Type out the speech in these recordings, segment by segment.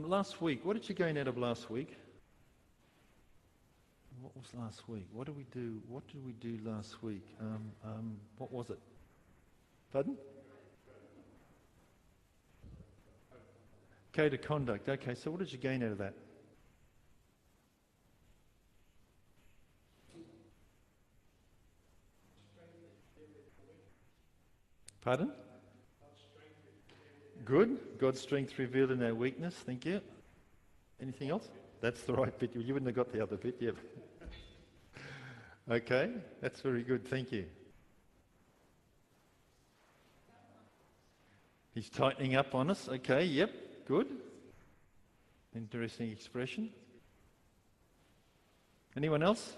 Last week, what did you gain out of last week? What was last week? What did we do? What did we do last week? What was it? Pardon? Code of Conduct. Okay, so what did you gain out of that? Pardon? Good. God's strength revealed in our weakness. Thank you. Anything else? That's the right bit. You wouldn't have got the other bit, yep. Okay, that's very good. Thank you. He's tightening up on us. Okay, yep, good. Interesting expression. Anyone else?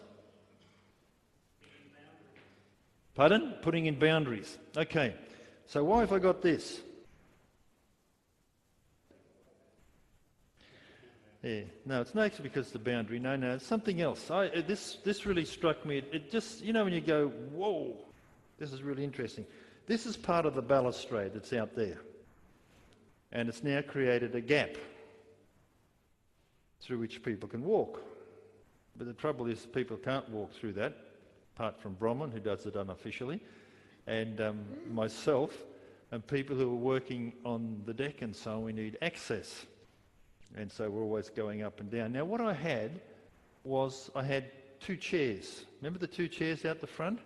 Pardon? Putting in boundaries. Okay, so why have I got this? Yeah, no, it's not actually because of the boundary. No, it's something else. This really struck me. It just, when you go, whoa, this is really interesting. This is part of the balustrade that's out there. And it's now created a gap through which people can walk. But the trouble is people can't walk through that, apart from Brahman, who does it unofficially, and myself, and people who are working on the deck and so on. We need access. And so we're always going up and down. Now what I had was, I had 2 chairs. Remember the 2 chairs out the front?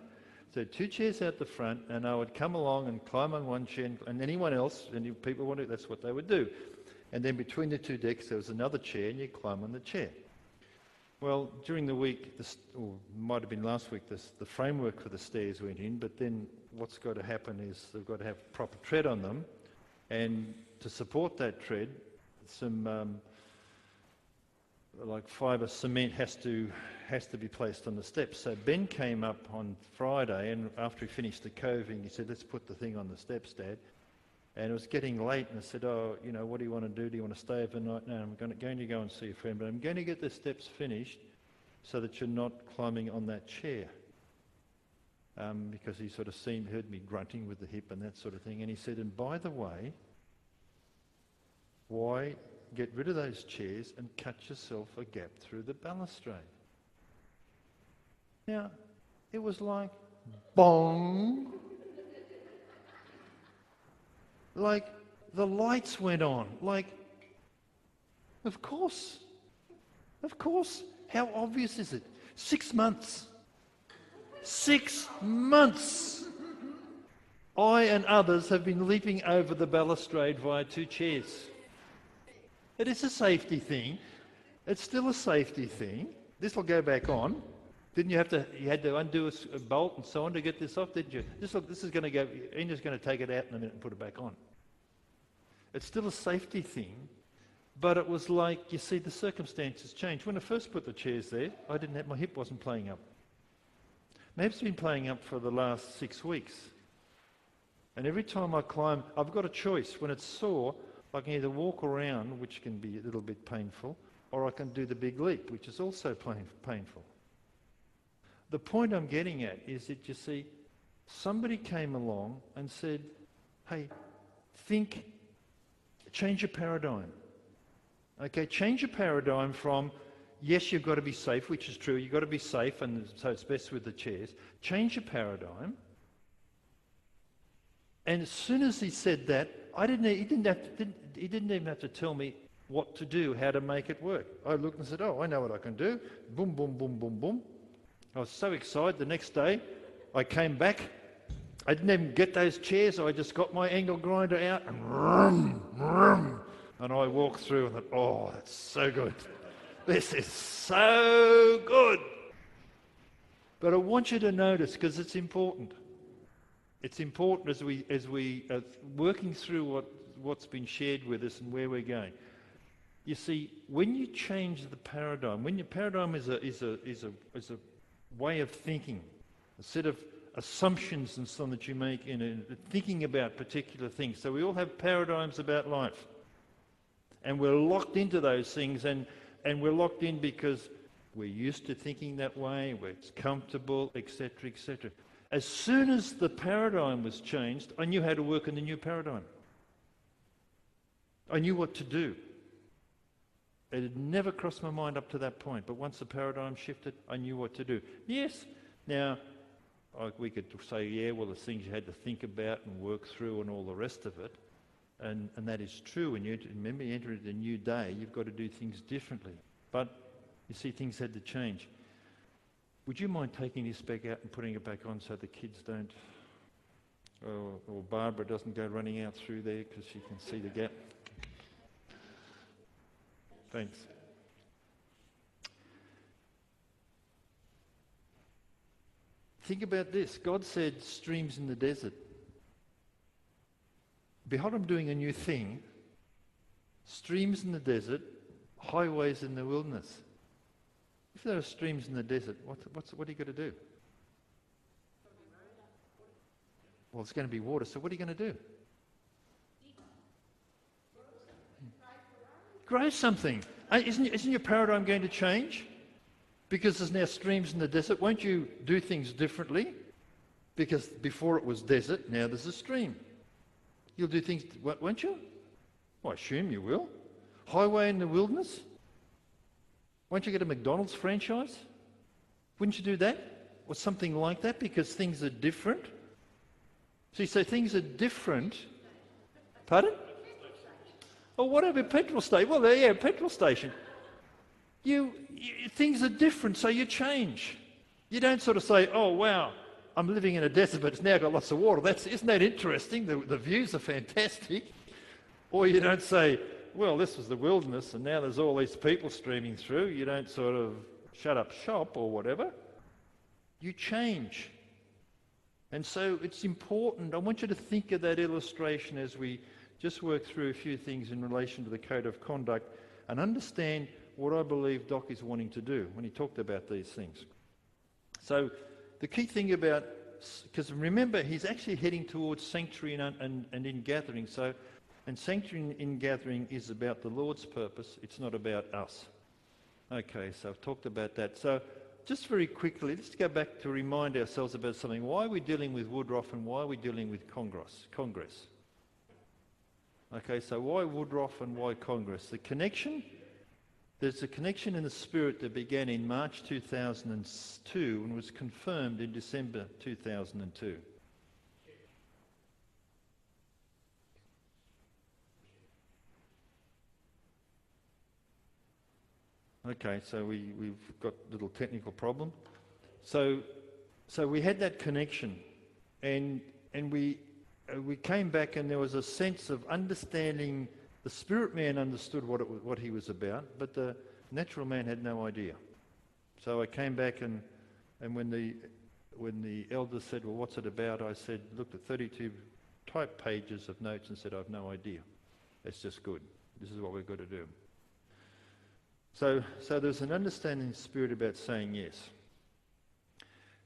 So 2 chairs out the front, and I would come along and climb on one chair, and anyone else, and if people wanted, that's what they would do. And then between the 2 decks there was another chair, and you climb on the chair. Well, during the week, or might have been last week, the framework for the stairs went in, but then what's got to happen is they've got to have proper tread on them, and to support that tread, some like fibre cement has to be placed on the steps. So Ben came up on Friday, and after he finished the coving, he said, "Let's put the thing on the steps, Dad." And it was getting late, and I said, "Oh, what do you want to do? Do you want to stay overnight?" "No, I'm going to go and see a friend, but I'm going to get the steps finished so that you're not climbing on that chair." Because he sort of heard me grunting with the hip and that sort of thing. And he said, "And by the way, why get rid of those chairs and cut yourself a gap through the balustrade?" Now, it was like, bong. Like, the lights went on. Like, of course. Of course. How obvious is it? 6 months. 6 months. I and others have been leaping over the balustrade via 2 chairs. It is a safety thing. It's still a safety thing. This will go back on. Didn't you had to undo a bolt and so on to get this off, didn't you? This is going to go, Enya's going to take it out in a minute and put it back on. It's still a safety thing, but it was like, you see, the circumstances changed. When I first put the chairs there, my hip wasn't playing up. My hip's been playing up for the last 6 weeks. And every time I climb, I've got a choice. When it's sore, I can either walk around, which can be a little bit painful, or I can do the big leap, which is also painful. The point I'm getting at is that, you see, somebody came along and said, "Hey, change your paradigm." Okay, change your paradigm from, yes, you've got to be safe, which is true, you've got to be safe, and so it's best with the chairs. Change your paradigm. And as soon as he said that, he didn't even have to tell me what to do, how to make it work. I looked and said, "Oh, I know what I can do." Boom, boom, boom, boom, boom. I was so excited. The next day, I came back. I didn't even get those chairs. I just got my angle grinder out and vroom, vroom, and I walked through and thought, "Oh, that's so good. This is so good." But I want you to notice, because it's important. It's important as we are working through what's been shared with us and where we're going. You see, when you change the paradigm, when your paradigm is a way of thinking, a set of assumptions and so on that you make in thinking about particular things. So we all have paradigms about life, and we're locked into those things, and we're locked in because we're used to thinking that way, where it's comfortable, etc., etc. As soon as the paradigm was changed, I knew how to work in the new paradigm. I knew what to do. It had never crossed my mind up to that point, but once the paradigm shifted, I knew what to do. Yes, now, we could say, yeah, well, there's things you had to think about and work through and all the rest of it, and that is true. And remember, you enter into a new day, you've got to do things differently. But, you see, things had to change. Would you mind taking this back out and putting it back on so the kids don't, or Barbara doesn't go running out through there because she can see the gap? Thanks. Think about this. God said streams in the desert. Behold, I'm doing a new thing. Streams in the desert, highways in the wilderness. If there are streams in the desert, what are you going to do? Well, it's going to be water, so what are you going to do? Grow something. Isn't your paradigm going to change? Because there's now streams in the desert. Won't you do things differently? Because before it was desert, now there's a stream. You'll do things, won't you? Well, I assume you will. Highway in the wilderness? Won't you get a McDonald's franchise? Wouldn't you do that? Or something like that, because things are different? See, so things are different. Pardon? Oh, whatever, petrol station. Well, yeah, petrol station. Things are different, so you change. You don't sort of say, oh, wow, I'm living in a desert, but it's now got lots of water. Isn't that interesting? The views are fantastic. Or you don't say, well, this was the wilderness, and now there's all these people streaming through. You don't sort of shut up shop or whatever. You change. And so it's important. I want you to think of that illustration as we just work through a few things in relation to the Code of Conduct and understand what I believe Doc is wanting to do when he talked about these things. So the key thing about, because remember, he's actually heading towards Sanctuary and Ingathering. And Sanctuary and Ingathering is about the Lord's purpose. It's not about us. Okay, so I've talked about that. So just very quickly, let's go back to remind ourselves about something. Why are we dealing with Woodruff and why are we dealing with Congress? Okay, so why Woodruff and why Congress? The connection, there's a connection in the Spirit that began in March 2002 and was confirmed in December 2002. Okay, so we've got a little technical problem. So we had that connection, and we came back, and there was a sense of understanding. The spirit man understood what he was about, but the natural man had no idea. So I came back, and when the elders said, "Well, what's it about?" I said, looked at 32 type pages of notes and said, "I've no idea. It's just good. This is what we've got to do." So there's an understanding spirit about saying yes.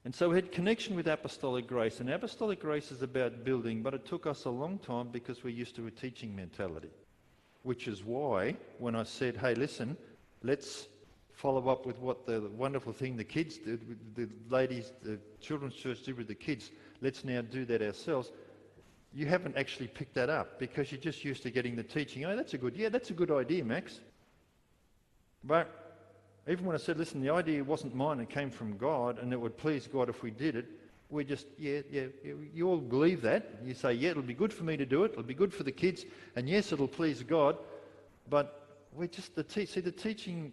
And so we had connection with apostolic grace. And apostolic grace is about building, but it took us a long time because we're used to a teaching mentality. Which is why when I said, hey, listen, let's follow up with what the wonderful thing the kids did, the ladies, the children's church did with the kids, let's now do that ourselves. You haven't actually picked that up because you're just used to getting the teaching. Oh, that's a good idea, Max. But even when I said, listen, the idea wasn't mine, it came from God, and it would please God if we did it, we just, you all believe that. You say, yeah, it'll be good for me to do it, it'll be good for the kids, and yes, it'll please God. But we're just, a teaching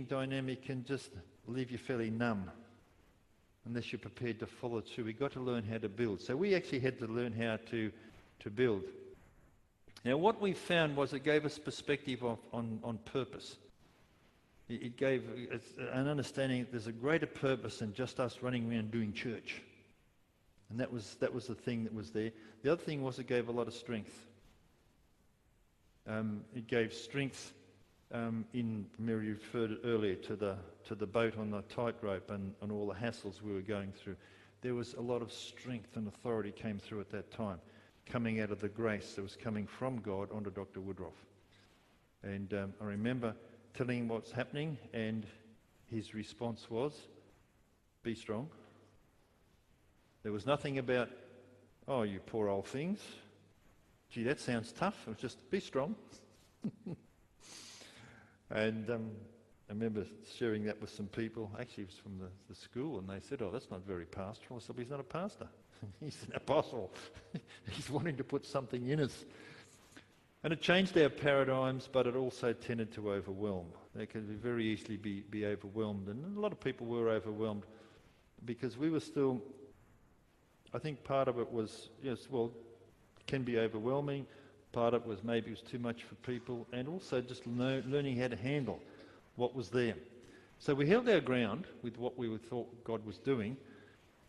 dynamic can just leave you fairly numb unless you're prepared to follow through. We've got to learn how to build. So we actually had to learn how to build. Now, what we found was it gave us perspective on purpose. It gave an understanding that there's a greater purpose than just us running around doing church. And that was the thing that was there. The other thing was it gave a lot of strength. It gave strength Mary referred earlier to the boat on the tightrope and all the hassles we were going through. There was a lot of strength and authority came through at that time, coming out of the grace that was coming from God onto Dr. Woodruff. And I remember telling him what's happening, and his response was, be strong. There was nothing about, oh, you poor old things. Gee, that sounds tough. It was just, be strong. And I remember sharing that with some people. Actually, it was from the school, and they said, "Oh, that's not very pastoral." I said, "He's not a pastor. He's an apostle. He's wanting to put something in us." And it changed our paradigms, but it also tended to overwhelm. They could very easily be overwhelmed. And a lot of people were overwhelmed because we were still, I think part of it was, yes, well, it can be overwhelming. Part of it was maybe it was too much for people, and also just learning how to handle what was there. So we held our ground with what we thought God was doing,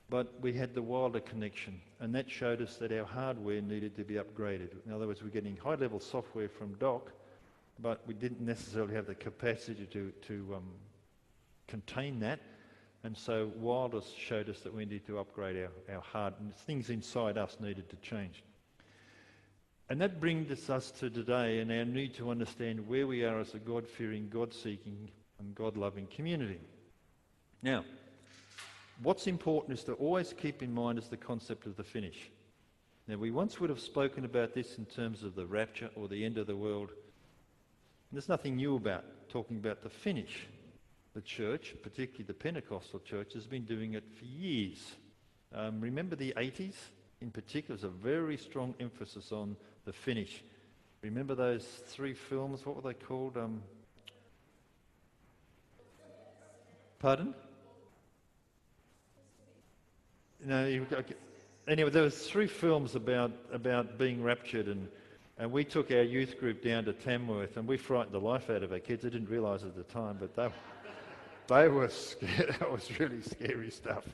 but we had the wilder connection, and that showed us that our hardware needed to be upgraded. In other words, we're getting high-level software from Doc, but we didn't necessarily have the capacity to contain that, and so Wilder showed us that we needed to upgrade our hard, and things inside us needed to change. And that brings us to today and our need to understand where we are as a God-fearing, God-seeking and God-loving community. Now, what's important is to always keep in mind is the concept of the finish. Now, we once would have spoken about this in terms of the rapture or the end of the world. And there's nothing new about talking about the finish. The church, particularly the Pentecostal church, has been doing it for years. Remember the 80s? In particular, there's a very strong emphasis on the finish. Remember those 3 films? What were they called? Pardon? No. Anyway, there was 3 films about being raptured, and we took our youth group down to Tamworth, and we frightened the life out of our kids. They didn't realise at the time, but they were scared. That was really scary stuff.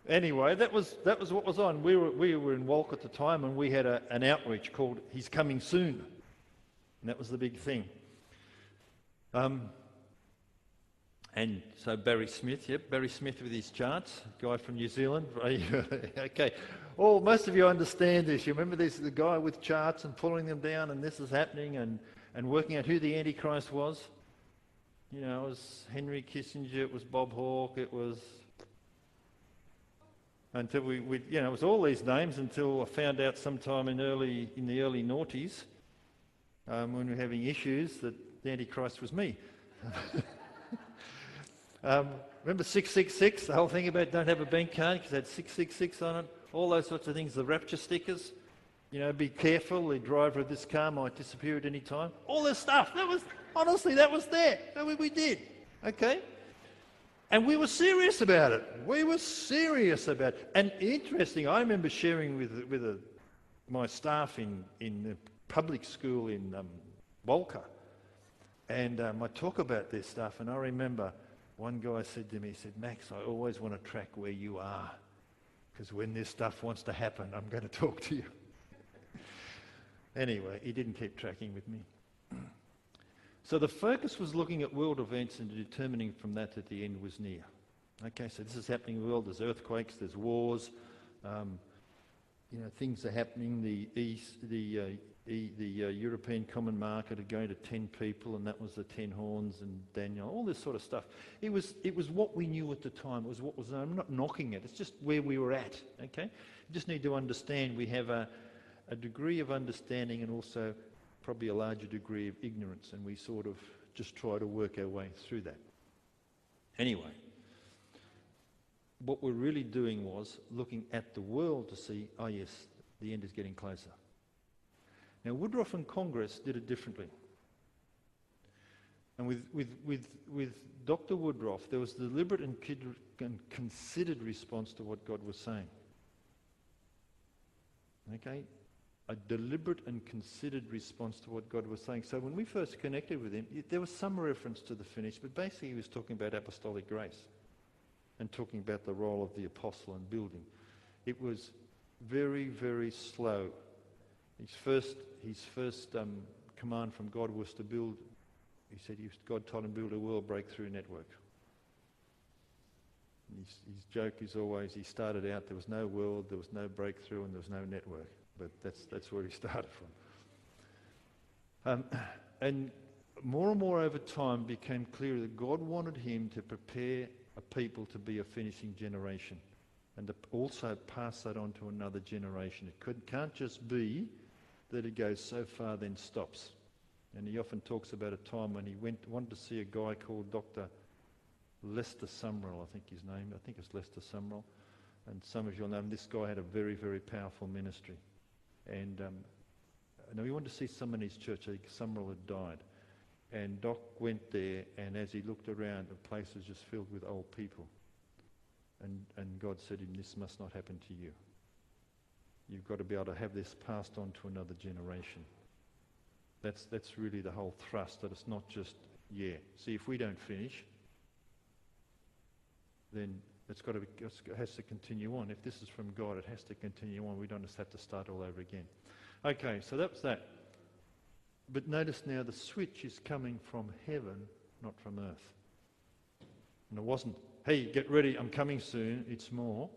Anyway, that was what was on. We were in Walk at the time, and we had an outreach called "He's Coming Soon," and that was the big thing. And so Barry Smith with his charts, guy from New Zealand. Okay, most of you understand this. You remember this, the guy with charts and pulling them down, and this is happening, and working out who the Antichrist was. You know, it was Henry Kissinger, it was Bob Hawke, it was... Until it was all these names until I found out sometime in the early noughties, when we were having issues, that the Antichrist was me. Remember 666, the whole thing about don't have a bank card because it had 666 on it, all those sorts of things, the rapture stickers, be careful, the driver of this car might disappear at any time. All this stuff, that was there. We did, okay? And we were serious about it. And interesting, I remember sharing with my staff in the public school in Walker, and I talk about this stuff, and I remember one guy said to me, he said, "Max, I always want to track where you are, because when this stuff wants to happen, I'm going to talk to you." Anyway, he didn't keep tracking with me. So the focus was looking at world events and determining from that the end was near. Okay, so this is happening in the world. There's earthquakes, there's wars, things are happening. The European Common Market are going to 10 people, and that was the 10 horns and Daniel, all this sort of stuff. It was what we knew at the time. It was what was known. I'm not knocking it. It's just where we were at. Okay, you just need to understand we have a degree of understanding and also probably a larger degree of ignorance, and we sort of just try to work our way through that. Anyway, what we're really doing was looking at the world to see, oh yes, the end is getting closer. Now, Woodruff and Congress did it differently. And with Dr. Woodruff, there was deliberate and considered response to what God was saying. Okay? A deliberate and considered response to what God was saying. So when we first connected with him, there was some reference to the finish, but basically he was talking about apostolic grace and talking about the role of the apostle in building. It was very, very slow. His first command from God was to build, he said God told him to build a world breakthrough network. His joke is always, he started out, there was no world, there was no breakthrough, and there was no network. But that's where he started from. And more and more over time became clear that God wanted him to prepare a people to be a finishing generation and to also pass that on to another generation. It can't just be that it goes so far then stops. And he often talks about a time when he wanted to see a guy called Dr. Lester Sumrall, I think his name. I think it's Lester Sumrall. And some of you will know him. This guy had a very, very powerful ministry. And he wanted to see someone in his church. Sumrall had died. And Doc went there, and as he looked around, the place was just filled with old people. And God said to him, this must not happen to you. You've got to be able to have this passed on to another generation. That's really the whole thrust, that it's not just, see, if we don't finish, then it has to continue on. If this is from God, it has to continue on. We don't just have to start all over again. Okay, so that's that. But notice now the switch is coming from heaven, not from earth. And it wasn't, hey, get ready, I'm coming soon. It's more,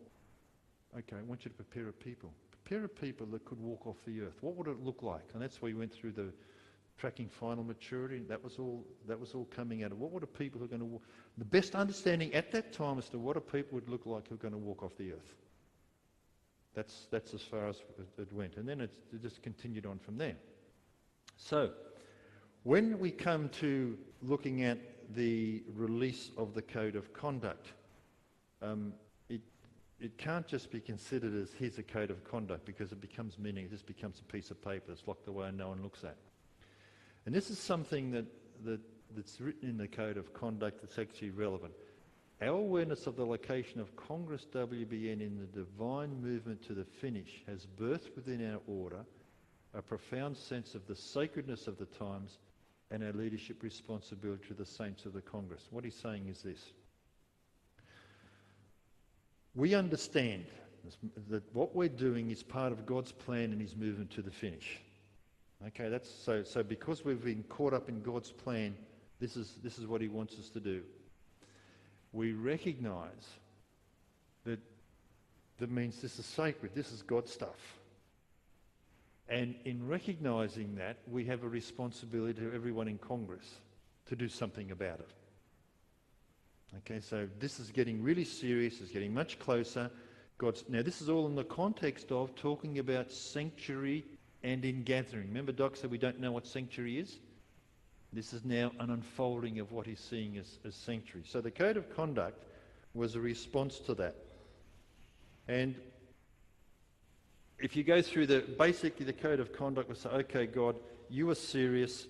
okay, I want you to prepare a people. Prepare a people that could walk off the earth. What would it look like? And that's where we went through the tracking final maturity. That was all coming out of what are people who are going to walk. The best understanding at that time as to what a people would look like who are going to walk off the earth. That's as far as it went. And then it just continued on from there. So, when we come to looking at the release of the Code of Conduct, it can't just be considered as here's a Code of Conduct, because it becomes meaningless. It just becomes a piece of paper that's locked away and no one looks at. And this is something that's written in the Code of Conduct that's actually relevant. Our awareness of the location of Congress WBN in the divine movement to the finish has birthed within our order a profound sense of the sacredness of the times and our leadership responsibility to the saints of the Congress. What he's saying is this. We understand that what we're doing is part of God's plan and his movement to the finish. Okay, that's so because we've been caught up in God's plan, this is what he wants us to do. We recognise that means this is sacred, this is God's stuff. And in recognising that, we have a responsibility to everyone in Congress to do something about it. Okay, so this is getting really serious, it's getting much closer. Now this is all in the context of talking about sanctuary and ingathering. Remember Doc said we don't know what sanctuary is? This is now an unfolding of what he's seeing as sanctuary. So the Code of Conduct was a response to that. And if you go through basically the Code of Conduct will say, okay, God, you are serious,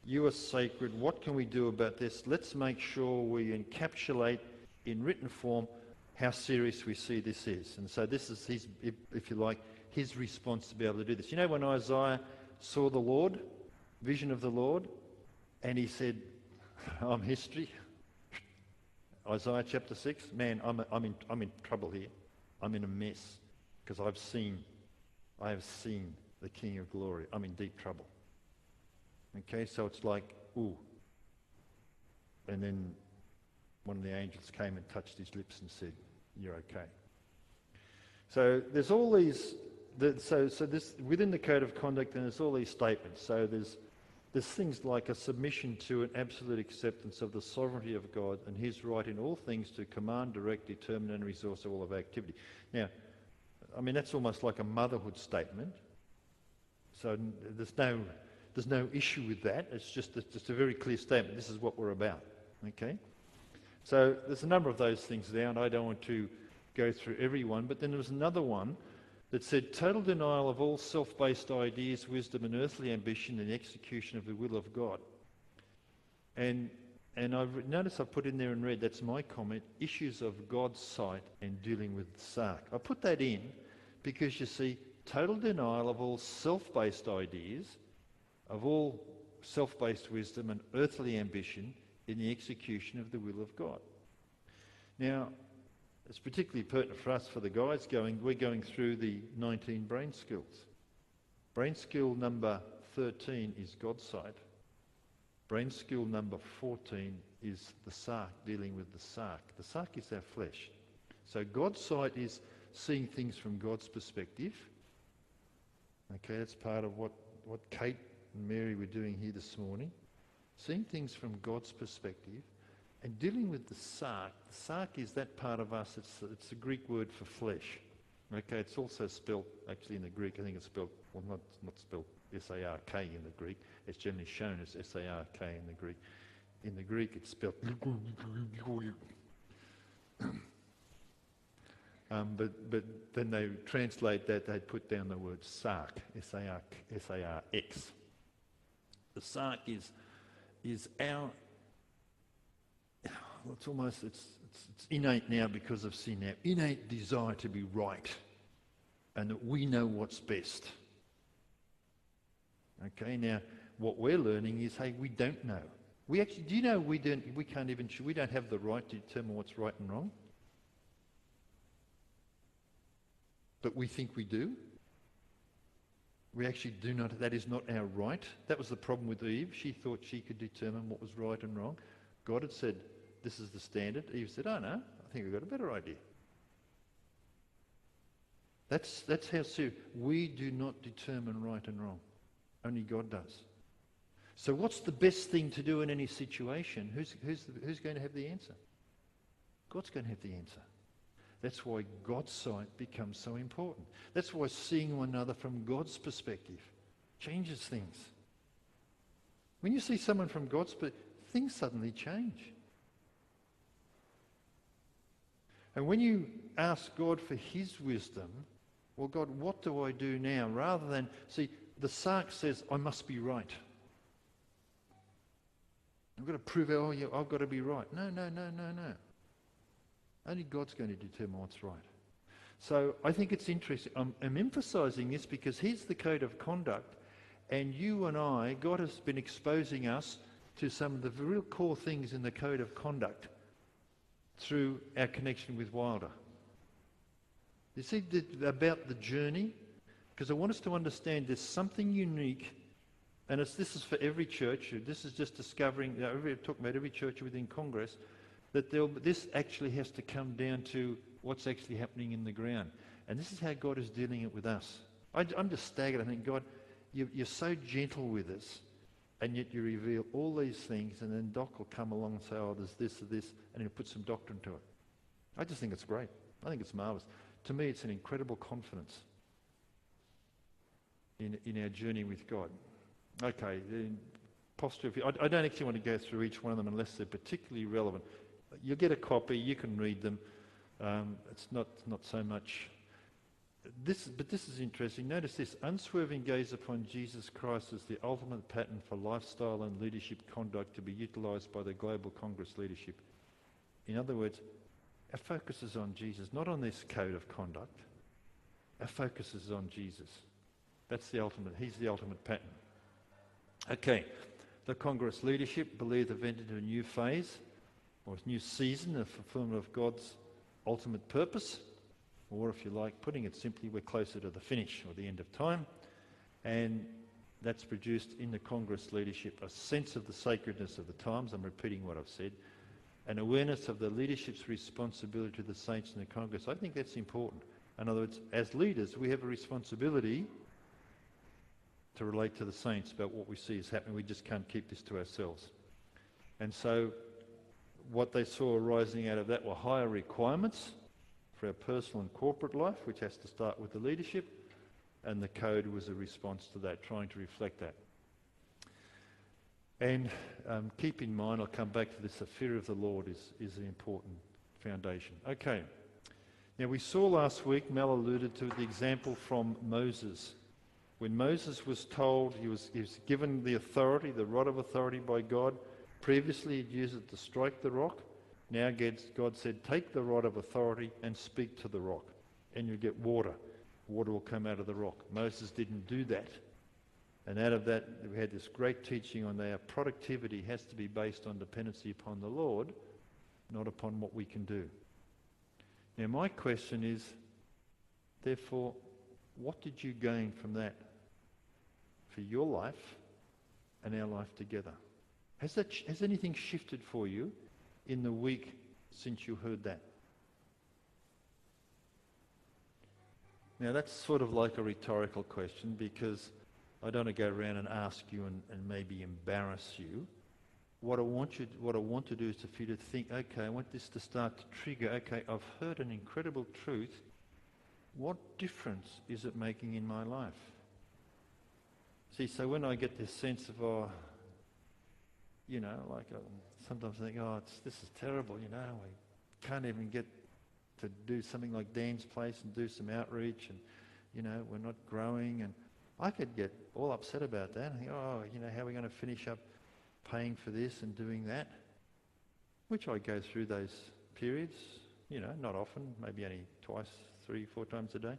you are sacred, what can we do about this? Let's make sure we encapsulate in written form how serious we see this is. And so this is his, if you like, his response to be able to do this. You know when Isaiah saw the Lord, vision of the Lord, and he said, I'm history. Isaiah chapter 6, man, I'm in trouble here. I'm in a mess because I have seen the King of Glory. I'm in deep trouble. Okay, so it's like, ooh. And then one of the angels came and touched his lips and said, you're okay. So there's all these, so this within the Code of Conduct, and there's all these statements. So there's things like a submission to an absolute acceptance of the sovereignty of God and his right in all things to command, direct, determine and resource all of our activity. Now, I mean, that's almost like a motherhood statement. So there's no issue with that. It's just a very clear statement. This is what we're about. Okay? So there's a number of those things there, and I don't want to go through every one, but then there was another one that said total denial of all self-based ideas, wisdom and earthly ambition in the execution of the will of God. And I've noticed I've put in there and read, that's my comment, issues of God's sight and dealing with the sark. I put that in because you see, total denial of all self-based ideas, of all self-based wisdom and earthly ambition in the execution of the will of God. Now, it's particularly pertinent for us, for the guys we're going through the 19 brain skills. Brain skill number 13 is God's sight. Brain skill number 14 is the sark, dealing with the sark. The sark is our flesh. So God's sight is seeing things from God's perspective. Okay, that's part of what Kate and Mary were doing here this morning. Seeing things from God's perspective and dealing with the sark. The sark is that part of us, it's a Greek word for flesh. Okay, it's also spelt, actually in the Greek, I think it's spelt, well not spelt S-A-R-K in the Greek. It's generally shown as S-A-R-K in the Greek. In the Greek, it's spelled but then they translate that, they put down the word sark, S-A-R-X. The sark is our, it's almost, it's innate now because of sin, our innate desire to be right and that we know what's best. Okay, now what we're learning is, hey, we don't know. We actually, do you know we don't have the right to determine what's right and wrong? But we think we do. We actually do not. That is not our right. That was the problem with Eve. She thought she could determine what was right and wrong. God had said, this is the standard. Eve said, oh no, I think I've got a better idea. That's how serious. We do not determine right and wrong. Only God does. So what's the best thing to do in any situation? Who's going to have the answer? God's going to have the answer. That's why God's sight becomes so important. That's why seeing one another from God's perspective changes things. When you see someone from God's perspective, things suddenly change. And when you ask God for his wisdom, well, God, what do I do now? Rather than, see, the sark says, I must be right. I've got to prove, I've got to be right. No. Only God's going to determine what's right. So I think it's interesting. I'm emphasising this because here's the code of conduct, and you and I, God has been exposing us to some of the real core things in the code of conduct through our connection with Wilder. You see about the journey? Because I want us to understand there's something unique, and this is for every church. This is just discovering, talking about every church within Congress, that this actually has to come down to what's actually happening in the ground. And this is how God is dealing it with us. I'm just staggered. I think, God, you're so gentle with us, and yet you reveal all these things, and then Doc will come along and say, oh, there's this or this, and he'll put some doctrine to it. I just think it's great. I think it's marvellous. To me, it's an incredible confidence in our journey with God. Okay, the posture. I don't actually want to go through each one of them unless they're particularly relevant. You'll get a copy, you can read them. It's not so much but this is interesting. Notice this: unswerving gaze upon Jesus Christ as the ultimate pattern for lifestyle and leadership conduct to be utilised by the Global Congress leadership. In other words, our focus is on Jesus, not on this code of conduct. Our focus is on Jesus. That's the ultimate. He's the ultimate pattern. Okay, the Congress leadership believe they've entered a new phase, or a new season of fulfillment of God's ultimate purpose, or if you like, putting it simply, we're closer to the finish or the end of time. And that's produced in the Congress leadership a sense of the sacredness of the times. I'm repeating what I've said. An awareness of the leadership's responsibility to the saints in the Congress. I think that's important. In other words, as leaders, we have a responsibility to relate to the saints about what we see is happening. We just can't keep this to ourselves. And so what they saw arising out of that were higher requirements for our personal and corporate life, which has to start with the leadership, and the code was a response to that, trying to reflect that. And keep in mind, I'll come back to this, the fear of the Lord is an important foundation. Okay. Now we saw last week, Mel alluded to the example from Moses. When Moses was told, he was given the authority, the rod of authority by God. Previously he'd used it to strike the rock. Now God said, take the rod of authority and speak to the rock, and you'll get water. Water will come out of the rock. Moses didn't do that. And out of that, we had this great teaching on our productivity has to be based on dependency upon the Lord, not upon what we can do. Now my question is, therefore, what did you gain from that for your life and our life together? Has anything shifted for you in the week since you heard that? Now that's sort of like a rhetorical question, because I don't want to go around and ask you and maybe embarrass you. What I want to do is for you to think, okay, I want this to start to trigger, okay, I've heard an incredible truth. What difference is it making in my life? See, so when I get this sense of, sometimes I think, this is terrible, we can't even get to do something like Dan's place and do some outreach, and, we're not growing, and I could get all upset about that. I think, how are we going to finish up paying for this and doing that? Which I go through those periods, not often, maybe only twice, 3, 4 times a day.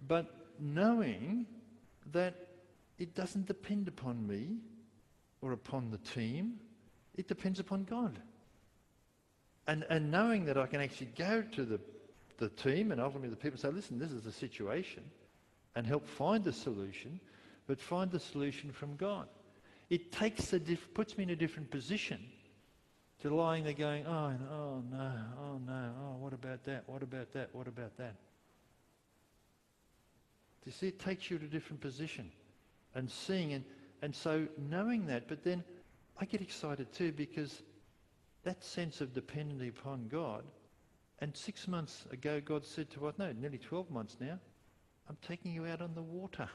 But knowing that it doesn't depend upon me or upon the team, it depends upon God. And knowing that I can actually go to the team and ultimately the people and say, listen, this is the situation, and help find the solution, but find the solution from God. It puts me in a different position to lying there going, oh no, what about that, what about that, what about that? You see, it takes you to a different position and seeing, and so knowing that, but then I get excited too, because that sense of dependence upon God, and 6 months ago God said to us, no, nearly 12 months now, I'm taking you out on the water.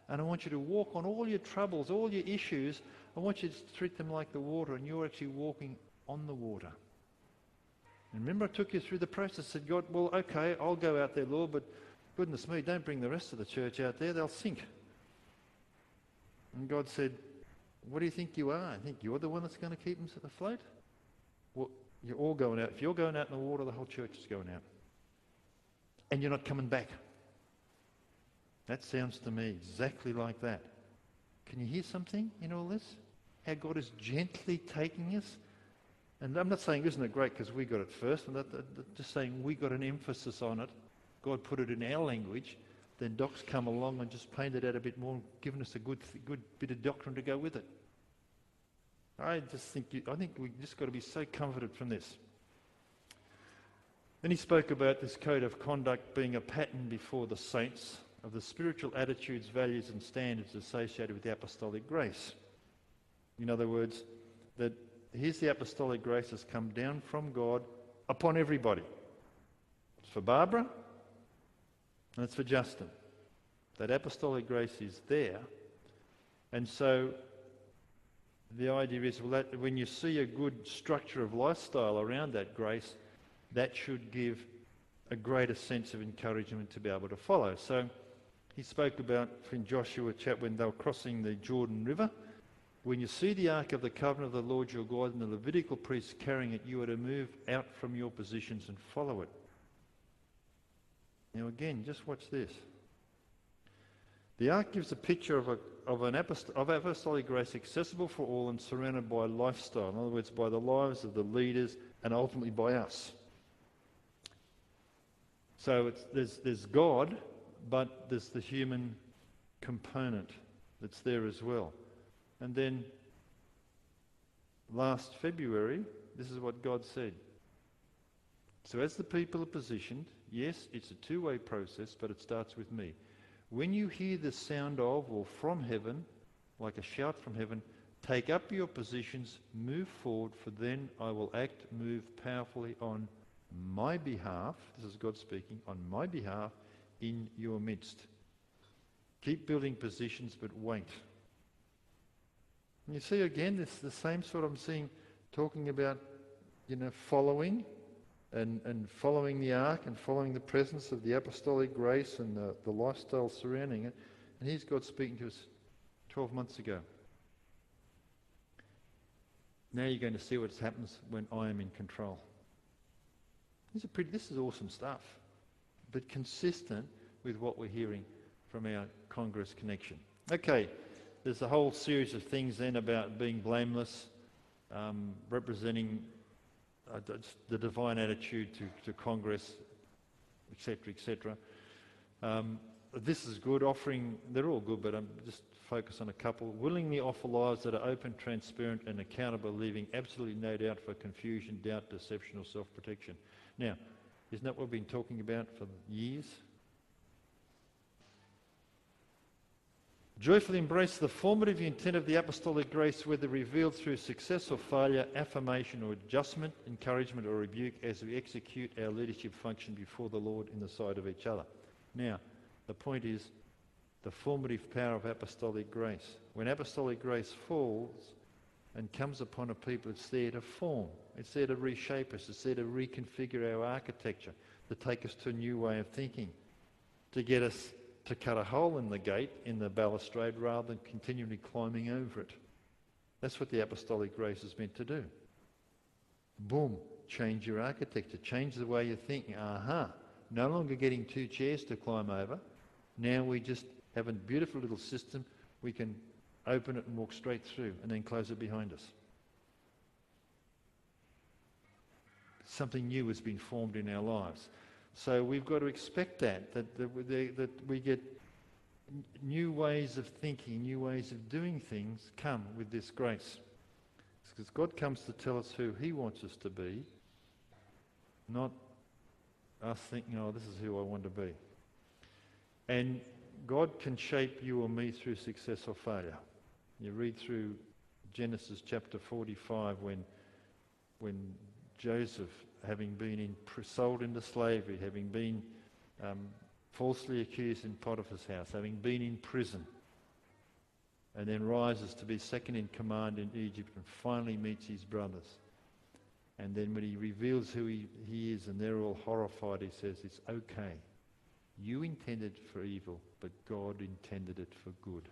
And I want you to walk on all your troubles, all your issues. I want you to treat them like the water, and you're actually walking on the water. And remember, I took you through the process, said, God, well, okay, I'll go out there, Lord, but goodness me, don't bring the rest of the church out there, they'll sink. And God said, what do you think you are? I think you're the one that's going to keep them afloat? Well, you're all going out. If you're going out in the water, the whole church is going out. And you're not coming back. That sounds to me exactly like that. Can you hear something in all this? How God is gently taking us? And I'm not saying, isn't it great because we got it first? I'm just saying we got an emphasis on it. God put it in our language. Then Doc's come along and just painted out a bit more, given us a good bit of doctrine to go with it. I think we just got to be so comforted from this. Then he spoke about this code of conduct being a pattern before the saints of the spiritual attitudes, values and standards associated with the apostolic grace. In other words, that here's the apostolic grace has come down from God upon everybody. It's for Barbara and it's for Justin. That apostolic grace is there. And so the idea is, well, that when you see a good structure of lifestyle around that grace, that should give a greater sense of encouragement to be able to follow. So he spoke about in Joshua chapter when they were crossing the Jordan River, when you see the Ark of the Covenant of the Lord your God and the Levitical priests carrying it, you are to move out from your positions and follow it. Now again, just watch this. The Ark gives a picture of apostolic grace accessible for all and surrounded by lifestyle. In other words, by the lives of the leaders and ultimately by us. So there's God, but there's the human component that's there as well. And then last February, this is what God said. So as the people are positioned, yes, it's a two-way process, but it starts with me. When you hear the sound of or from heaven, like a shout from heaven, take up your positions, move forward, for then I will move powerfully on my behalf, this is God speaking, on my behalf in your midst. Keep building positions, but wait. And you see again, it's the same sort I'm seeing, talking about, following and following the ark and following the presence of the apostolic grace and the lifestyle surrounding it. And here's God speaking to us 12 months ago. Now you're going to see what happens when I am in control. This is awesome stuff, but consistent with what we're hearing from our Congress connection. Okay, there's a whole series of things then about being blameless, representing the divine attitude to Congress, etc., etc. This is good, they're all good, but I'm just focus on a couple. Willingly offer lives that are open, transparent and accountable, leaving absolutely no doubt for confusion, doubt, deception or self-protection. Now, isn't that what we've been talking about for years? Joyfully embrace the formative intent of the apostolic grace, whether revealed through success or failure, affirmation or adjustment, encouragement or rebuke, as we execute our leadership function before the Lord in the sight of each other. Now, the point is, the formative power of apostolic grace. When apostolic grace falls and comes upon a people, it's there to form. It's there to reshape us. It's there to reconfigure our architecture, to take us to a new way of thinking, to get us to cut a hole in the gate, in the balustrade, rather than continually climbing over it. That's what the apostolic grace is meant to do. Boom, change your architecture, change the way you're thinking. No longer getting two chairs to climb over. Now we just have a beautiful little system. We can open it and walk straight through and then close it behind us. Something new has been formed in our lives. So we've got to expect that we get new ways of thinking, new ways of doing things come with this grace. Because God comes to tell us who he wants us to be, not us thinking, oh, this is who I want to be. And God can shape you or me through success or failure. You read through Genesis chapter 45 when Joseph, having been sold into slavery, having been falsely accused in Potiphar's house, having been in prison, and then rises to be second in command in Egypt and finally meets his brothers. And then when he reveals who he is and they're all horrified, he says, it's okay. You intended for evil, but God intended it for good.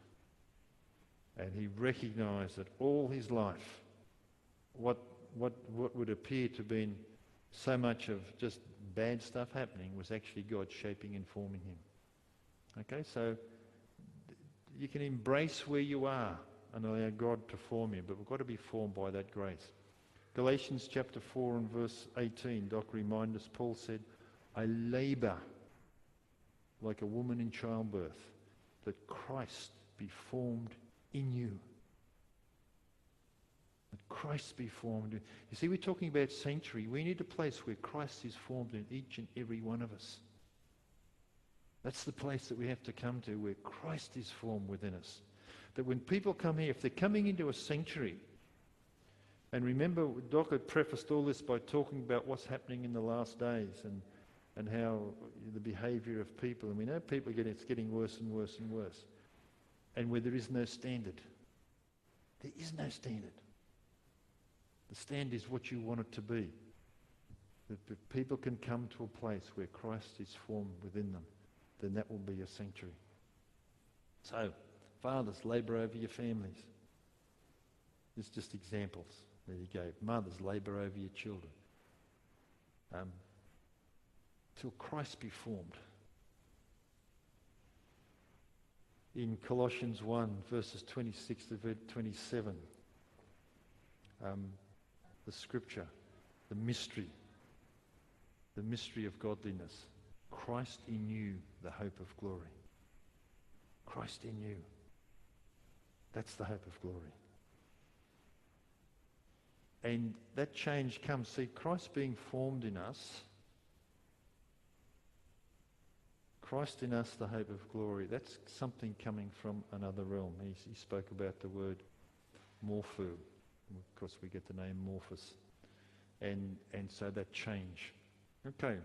And he recognized that all his life, what would appear to have been so much of just bad stuff happening was actually God shaping and forming him. Okay, so you can embrace where you are and allow God to form you, but we've got to be formed by that grace. Galatians chapter 4 and verse 18, Doc reminds us, Paul said, I labour like a woman in childbirth, that Christ be formed in you. That Christ be formed in. You see, we're talking about sanctuary. We need a place where Christ is formed in each and every one of us. That's the place that we have to come to, where Christ is formed within us. That when people come here, if they're coming into a sanctuary, and remember, Doc had prefaced all this by talking about what's happening in the last days and how the behaviour of people, and we know people it's getting worse and worse and worse, and where there is no standard. There is no standard. The standard is what you want it to be. That people can come to a place where Christ is formed within them, then that will be a sanctuary. So, fathers, labour over your families. It's just examples. There you go. Mothers, labour over your children. Till Christ be formed. In Colossians 1, verses 26 to 27, the scripture, the mystery of godliness. Christ in you, the hope of glory. Christ in you. That's the hope of glory. And that change comes. See, Christ being formed in us, Christ in us, the hope of glory, that's something coming from another realm. He spoke about the word morpho. Of course, we get the name Morphus. And so that change. Okay.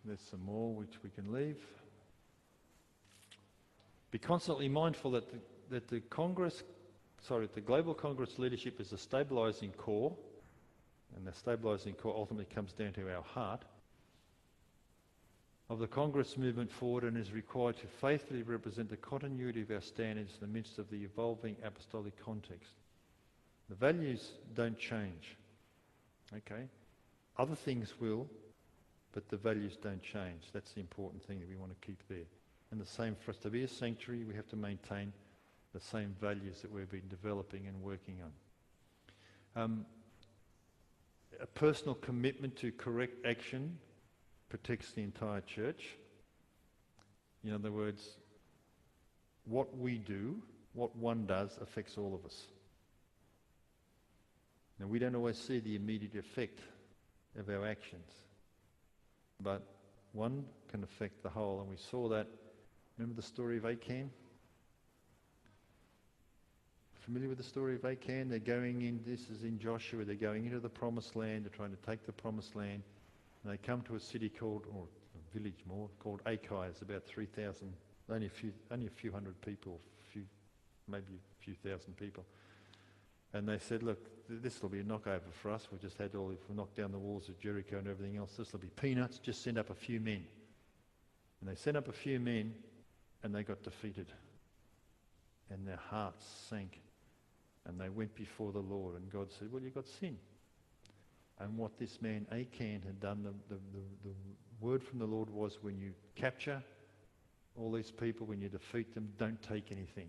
There's some more which we can leave. Be constantly mindful that the Global Congress leadership is a stabilising core, and the stabilising core ultimately comes down to our heart, of the Congress movement forward, and is required to faithfully represent the continuity of our standards in the midst of the evolving apostolic context. The values don't change. Okay? Other things will, but the values don't change. That's the important thing that we want to keep there. And the same for us to be a sanctuary, we have to maintain the same values that we've been developing and working on. A personal commitment to correct action protects the entire church. In other words, what we do, what one does, affects all of us. Now, we don't always see the immediate effect of our actions, but one can affect the whole, and we saw that. Remember the story of Achan? Familiar with the story of Achan? They're going in, this is in Joshua, they're going into the promised land, they're trying to take the promised land, and they come to a city called, or village more, called Akai. It's about 3,000, only a few hundred people, maybe a few thousand people. And they said, look, this will be a knockover for us. We've knocked down the walls of Jericho and everything else. This will be peanuts. Just send up a few men. And they sent up a few men, and they got defeated. And their hearts sank. And they went before the Lord, and God said, well, you've got sin. And what this man Achan had done, the word from the Lord was, when you capture all these people, when you defeat them, don't take anything.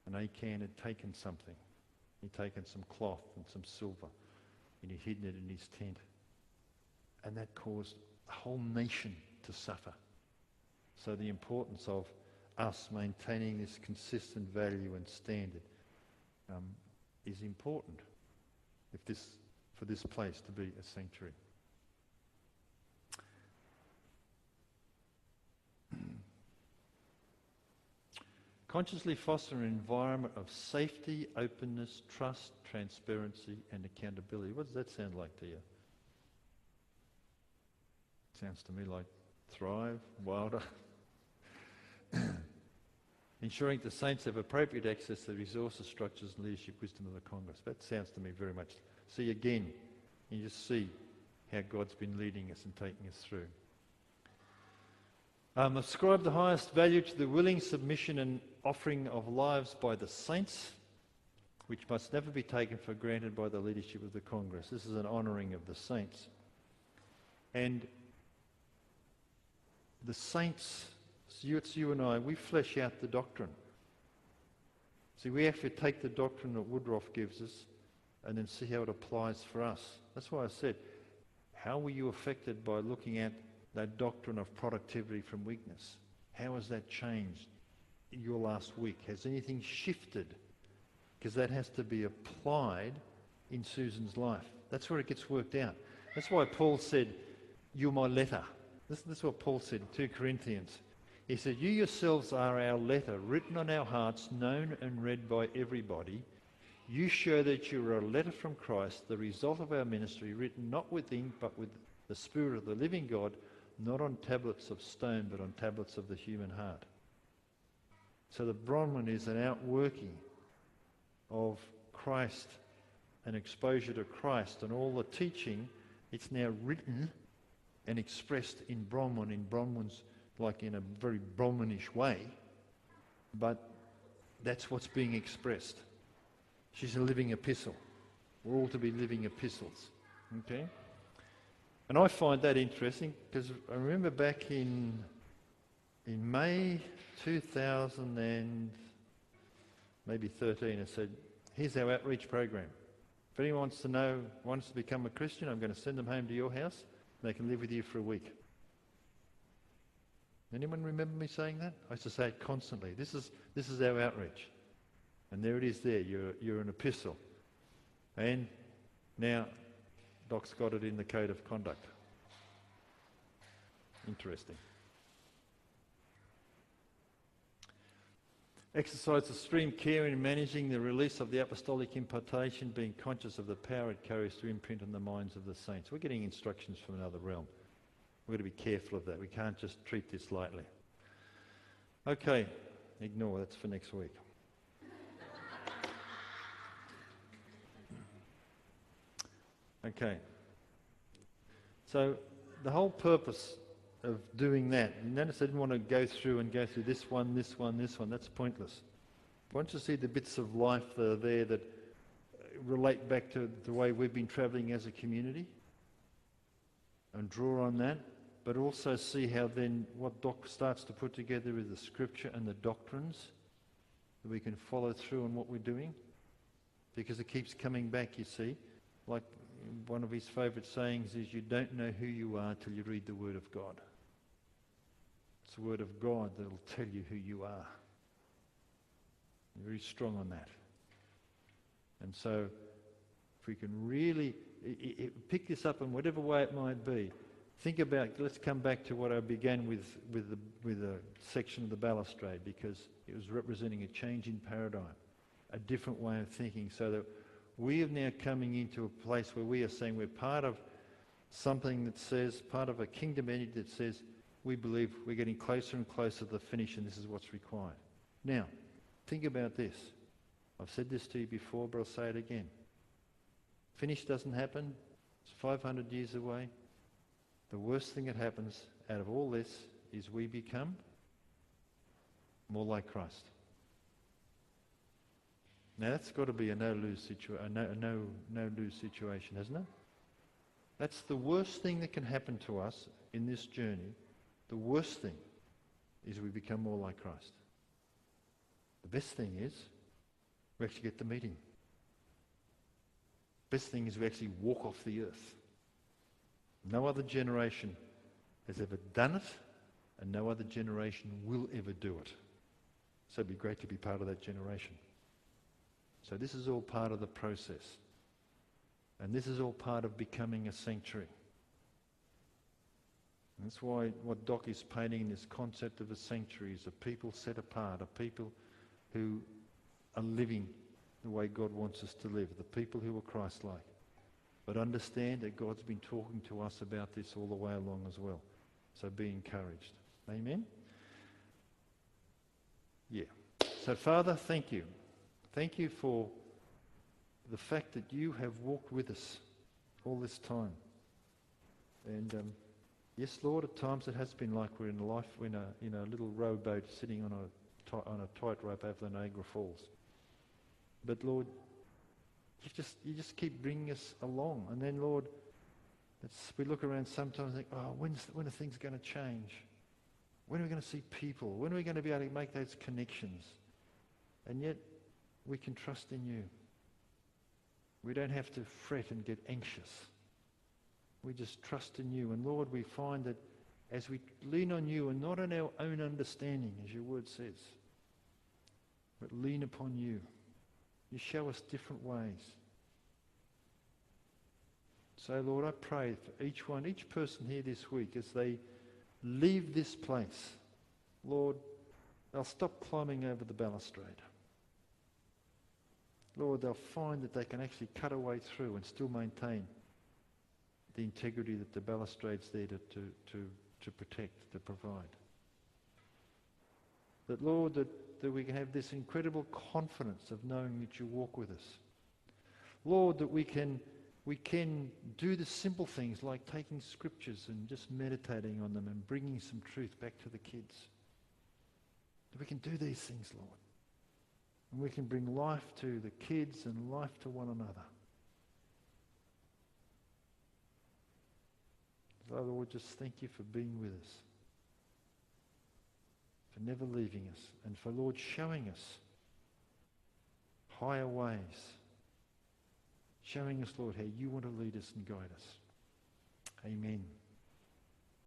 And Achan had taken something. He'd taken some cloth and some silver, and he'd hidden it in his tent. And that caused the whole nation to suffer. So the importance of us maintaining this consistent value and standard is important for this place to be a sanctuary. Consciously foster an environment of safety, openness, trust, transparency, and accountability. What does that sound like to you? Sounds to me like Thrive, Wilder. Ensuring the saints have appropriate access to the resources, structures, and leadership wisdom of the Congress. That sounds to me very much. See again, you just see how God's been leading us and taking us through. Ascribe the highest value to the willing submission and offering of lives by the saints, which must never be taken for granted by the leadership of the Congress. This is an honouring of the saints. And the saints, it's you and I, we flesh out the doctrine. See, we have to take the doctrine that Woodruff gives us and then see how it applies for us. That's why I said, how were you affected by looking at that doctrine of productivity from weakness? How has that changed in your last week? Has anything shifted? Because that has to be applied in Susan's life. That's where it gets worked out. That's why Paul said, you're my letter. This is what Paul said in 2 Corinthians. He said, you yourselves are our letter, written on our hearts, known and read by everybody. You show that you are a letter from Christ, the result of our ministry, written not with ink, but with the Spirit of the living God, not on tablets of stone, but on tablets of the human heart. So the Bronwyn is an outworking of Christ, an exposure to Christ, and all the teaching, it's now written and expressed in Bronwyn's, like in a very Bronwynish way, but that's what's being expressed. She's a living epistle. We're all to be living epistles. Okay? And I find that interesting because I remember back in May 2000 and maybe 13, I said, here's our outreach program. If anyone wants to become a Christian, I'm going to send them home to your house. They can live with you for a week. Anyone remember me saying that? I used to say it constantly. This is our outreach. And there it is there. You're an epistle. And now Doc's got it in the Code of Conduct. Interesting. Exercise extreme care in managing the release of the apostolic impartation, being conscious of the power it carries to imprint on the minds of the saints. We're getting instructions from another realm. We've got to be careful of that. We can't just treat this lightly. Okay, ignore, that's for next week. Okay. So the whole purpose of doing that, you notice I didn't want to go through this one. That's pointless. I want you to see the bits of life that are there that relate back to the way we've been travelling as a community and draw on that, but also see how then what Doc starts to put together is the scripture and the doctrines that we can follow through on what we're doing, because it keeps coming back, you see. Like one of his favourite sayings is, you don't know who you are till you read the Word of God. It's the Word of God that will tell you who you are. I'm very strong on that. And so if we can really pick this up in whatever way it might be, think about, let's come back to what I began with a section of the balustrade, because it was representing a change in paradigm, a different way of thinking, so that we are now coming into a place where we are saying we're part of something that says, part of a kingdom entity that says, we believe we're getting closer and closer to the finish, and this is what's required. Now, think about this. I've said this to you before, but I'll say it again. Finish doesn't happen. It's 500 years away. The worst thing that happens out of all this is we become more like Christ. Now that's got to be a no-lose situation, hasn't it? That's the worst thing that can happen to us in this journey. The worst thing is we become more like Christ. The best thing is we actually get the meeting. Best thing is we actually walk off the earth. No other generation has ever done it, and no other generation will ever do it. So it'd be great to be part of that generation. So this is all part of the process. And this is all part of becoming a sanctuary. And that's why what Doc is painting in this concept of a sanctuary is a people set apart, a people who are living the way God wants us to live, the people who are Christ-like. But understand that God's been talking to us about this all the way along as well. So be encouraged. Amen? Yeah. So Father, thank you. Thank you for the fact that you have walked with us all this time. And yes, Lord, at times it has been like we're in a little rowboat sitting on a tightrope over the Niagara Falls. But Lord, you just keep bringing us along. And then, Lord, we look around sometimes and think, oh, when are things going to change? When are we going to see people? When are we going to be able to make those connections? And yet, we can trust in you. We don't have to fret and get anxious. We just trust in you. And Lord, we find that as we lean on you and not on our own understanding, as your word says, but lean upon you, you show us different ways. So Lord, I pray for each person here this week as they leave this place, Lord, they'll stop climbing over the balustrade. Lord, they'll find that they can actually cut a way through and still maintain the integrity that the balustrade's there to protect, to provide. That, Lord, that we can have this incredible confidence of knowing that you walk with us. Lord, that we can do the simple things like taking scriptures and just meditating on them and bringing some truth back to the kids. That we can do these things, Lord. And we can bring life to the kids and life to one another. So, Lord, just thank you for being with us, for never leaving us, and for, Lord, showing us higher ways, showing us, Lord, how you want to lead us and guide us. Amen.